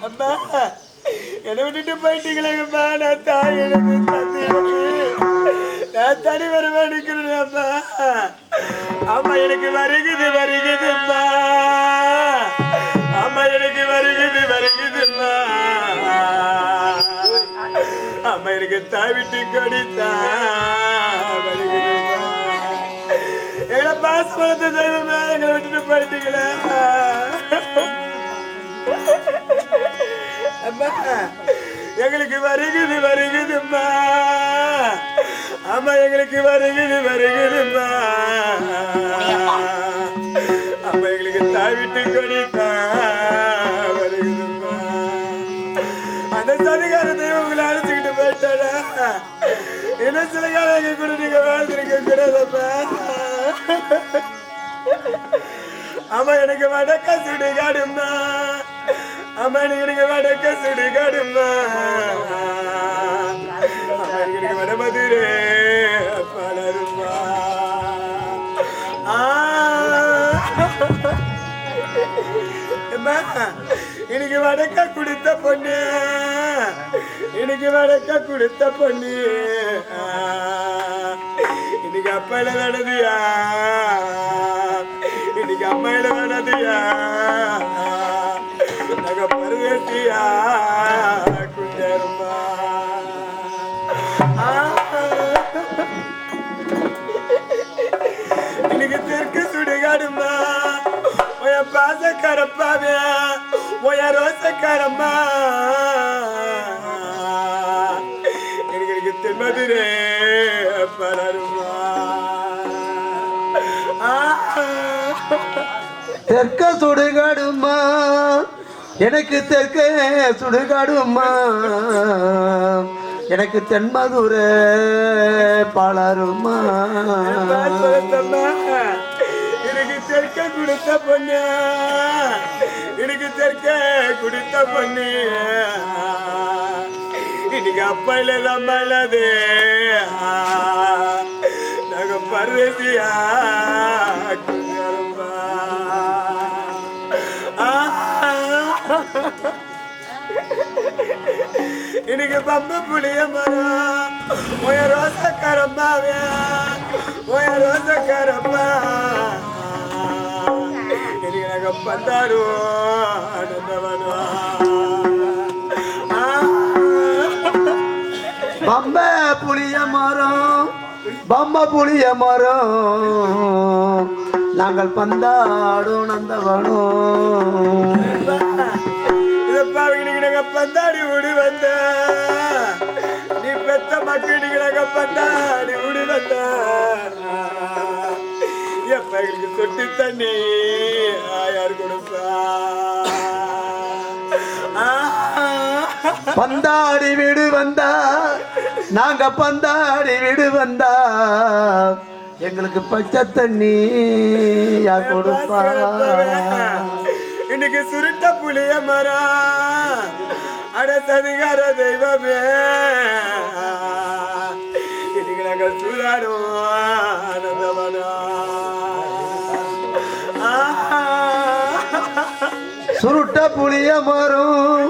அம்மா என்னை விட்டுட்டு போயிட்டீங்களேங்கம்மா. நான் தாய் எனக்கு தந்தை நான் தனி வருவானிக்கிறேன் அம்மா. அம்மா எனக்கு வருகுதும்மா. அம்மா எனக்கு வருகுதும்மா. அம்மா எனக்கு தாய் விட்டு கொடித்தா வருகுதும்மா. எங்களை பாசமத்தை தெய்வமே எங்களை விட்டுட்டு போயிட்டீங்களே அம்மா. எங்களுக்கு வருகுதும்மா. அம்மா எங்களுக்கு வருகுதும்மா. அம்மா எங்களுக்கு தாய் விட்டு கொடித்தா வருகுதும்மா. அந்த சதிகார தெய்வம் உங்களை அழைச்சிக்கிட்டு போயிட்டாடா. என்ன சில காலம் எங்க கூட நீங்க வாழ்ந்துருக்க கூடாதப்பா. அம்மா எனக்கு வடக்க சுடுகாடும்மா. அம்மா எனக்கு வடக்க சுடுகாடும்மா. அம்மா எனக்கு வட மதுரே பலருமா. எனக்கு வடக்க கொடுத்த பொண்ணு. எனக்கு வடக்க கொடுத்த பொண்ணு. இன்னைக்கு அப்பாயில நடந்தியா. இன்னைக்கு அம்மாயில நடந்தியா. நாங்க பருவேட்டியா குஞ்சருமா. இன்னைக்கு தெற்கு சுடுகாடுமா. உய பாசக்காரப்பாவியா. உய ரோசக்காரம்மா. எனக்கு தென்மதுரே பலருமா. தெற்க சுடுகாடுமா. எனக்கு தெற்க சுடுகாடுமா. எனக்கு தென்மதுர பலருமா. எனக்கு தெற்க கொடுத்த பொண்ணு. எனக்கு தெற்க கொடுத்த பொண்ணு. இன்னைக்கு அப்பாயில நம்மளது நாங்க பருவசியா இன்னைக்கு பம்பு புளிய மரம். உய ரோசக்காரம்மாவியா. உய ரோசக்காரம்மா. இன்னைக்கு நாங்க பந்தாரு ஆனந்தவனா. பம்ப புளிய மரம். பம்ப புளிய மரம். நாங்கள் பந்தாடும் நந்தவனும். பந்தாடி உடி வந்த நீ பெத்த மக்களுக்கு பந்தாடி உடி வந்த. எப்ப எங்களுக்கு சொட்டு தண்ணி யார் கொடுப்பா. பந்தாடி வீடு வந்தா. நாங்க பந்தாடி வீடு வந்தா. எங்களுக்கு பச்சை தண்ணி யார் கொடுப்பா. இன்னைக்கு சுருட்ட புளிய மரம். அட சதிகார தெய்வமே. இன்னைக்கு நாங்க சூதாடும் ஆனந்தவனா. சுருட்ட புளிய மரம்.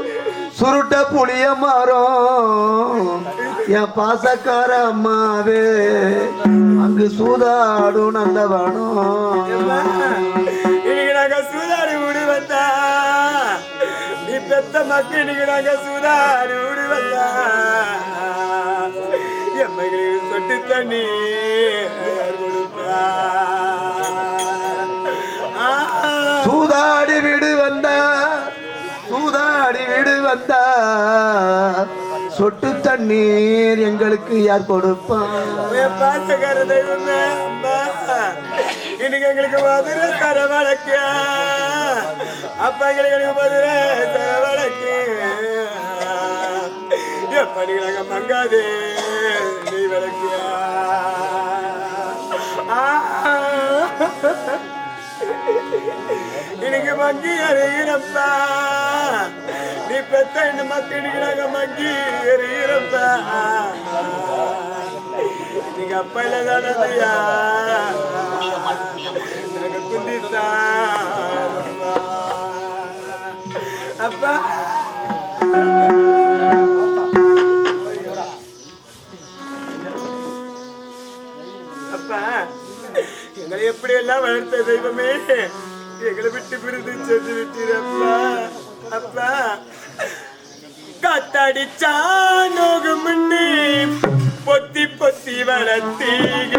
சுருட்ட புளிய மரம். என் பாசக்கார அம்மாவே அங்கு சூதாடும் நந்தவனும். இன்னைக்கு நாங்க சூதாடி ஊடி வந்தா. நீ பெத்த மக்கள் இன்னைக்கு நாங்க சூதாடி ஊடி வந்தா. எம்மைகளுக்கு சொட்டு தண்ணி கொடுப்பா. சூதாடி வீடு வந்தா. சூதாடி வீடு வந்தா. சொட்டு தண்ணீர் எங்களுக்கு யார் கொடுப்பான். பாசக்கார தெய்வமே. இன்னைக்கு எங்களுக்கு மதுரை தர வழக்கு. அப்பா எங்களுக்கு மதுரை தர வழக்கு. எப்படி நாங்க மங்காதே நீ வழக்கு. இன்னைக்கு மங்கி அறிகிறப்பா. நீ பெத்த இந்த மக்களுக்கு நாங்க மங்கி அறிகிறப்பா. நீங்க அப்பையில தானதையா குந்தித்தா. அப்பா அப்பா எங்களை எப்படி எல்லாம் வளர்த்த தெய்வமே எங்களை விட்டு பிரிந்து சென்று விட்டீரப்பா. அப்பா காத்தடிச்சா நோகு முன்னே பொத்தி பொத்தி வளர்த்தீங்க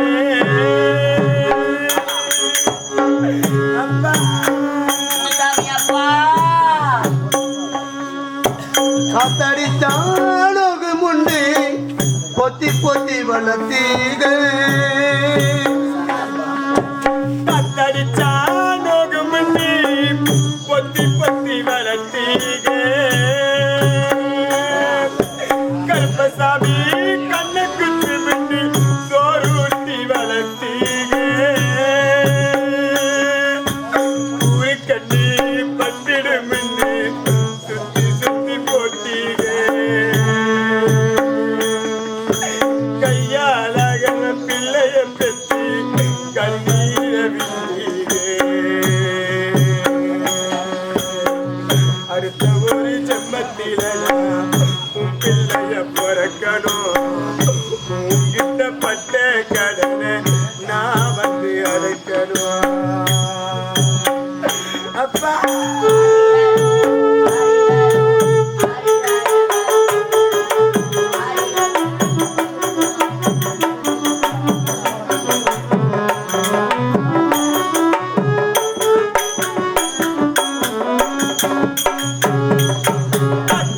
அப்பா. காத்தடிச்சானோகு முன்னே பொத்தி பொத்தி வளர்த்தீங்க. காத்தடிச்சா நோகு முன்னே பொத்தி பொத்தி வளர்த்தீங்க. கருப்பசாமி கண்ணுக்கு முன்னே சோறு ஊட்டி வளர்த்தீங்க. ஊரு கண்ணி பட்டிடு முன்னே சுத்தி சுத்தி போட்டீங்க. கையாலாக பிள்ளைய பெற்றி கண்ணீர விட்டீங்க. அடுத்த ஒரு ஜென்மத்தில உன் பிள்ளைய பிறக்கணும். உன்கிட்ட பட்ட கடனை நான் வந்து அடைக்கணும். அப்பா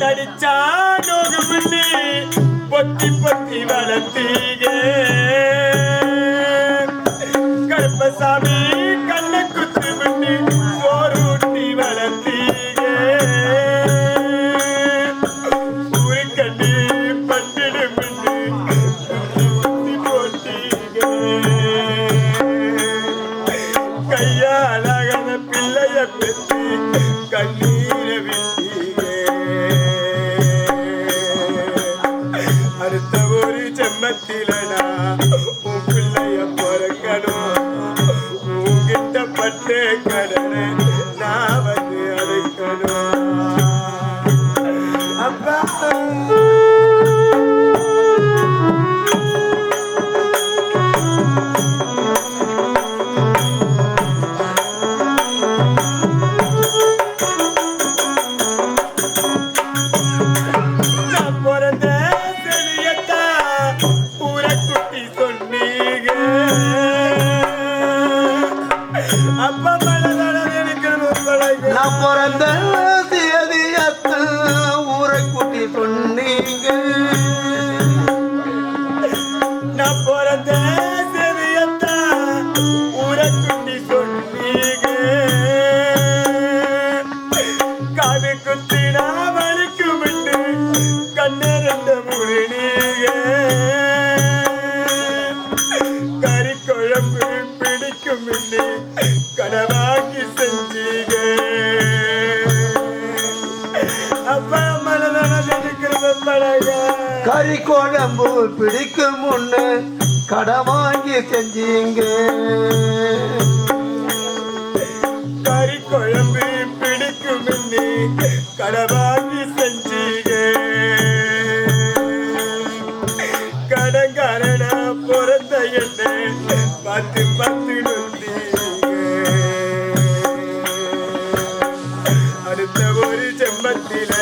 காத்தடிச்சானோகு முன்னே பொத்தி பொத்தி வளர்த்தீங்க. கருப்பசாமி கண்ணை குத்து முன்னே சோறு ஊட்டி வளர்த்தீங்க. ஊரு கண்ணி பண்டிடு முன்னே சுத்தி சுத்தி போட்டீங்க. கையாலாக பிள்ளைய பெற்று கண்ணீர விட்டீங்க. அடுத்த ஒரு ஜென்மத்தில உன் பிள்ளைய பிறக்கணும். உன்கிட்ட பட்டு கடனை நான் வந்து அடைக்கணும். அப்பா நான் பிறந்த செடியத்தா ஊரக்குட்டி சொன்னீங்க. அப்பா மனதள நினைக்கணும் பழக. நான் பிறந்த தேதியத்து ஊரை கூட்டி சொன்னீங்க. நான் பிறந்த செடியத்தா ஊரக்குட்டி சொன்னீங்க. காது குத்தினா வலிக்கும் விட்டு கண்ணு ரெண்டு முழுனீங்க. கறி குழம்பு பிடிக்கும் இல்லை கனவாக்கி செஞ்சீங்க. அப்பா மனதான இருக்கிறத பழக. கறி குழம்பு பிடிக்கும் முன்னு கடை வாங்கி செஞ்சீங்க. கறி குழம்பு பிடிக்கும் இல்லை கனவாக்கி செஞ்சீங்க. கடங்காரனா பிறந்த என்ன பார்த்து பார்த்து நொந்தீங்க. அடுத்த ஒரு ஜென்மத்தில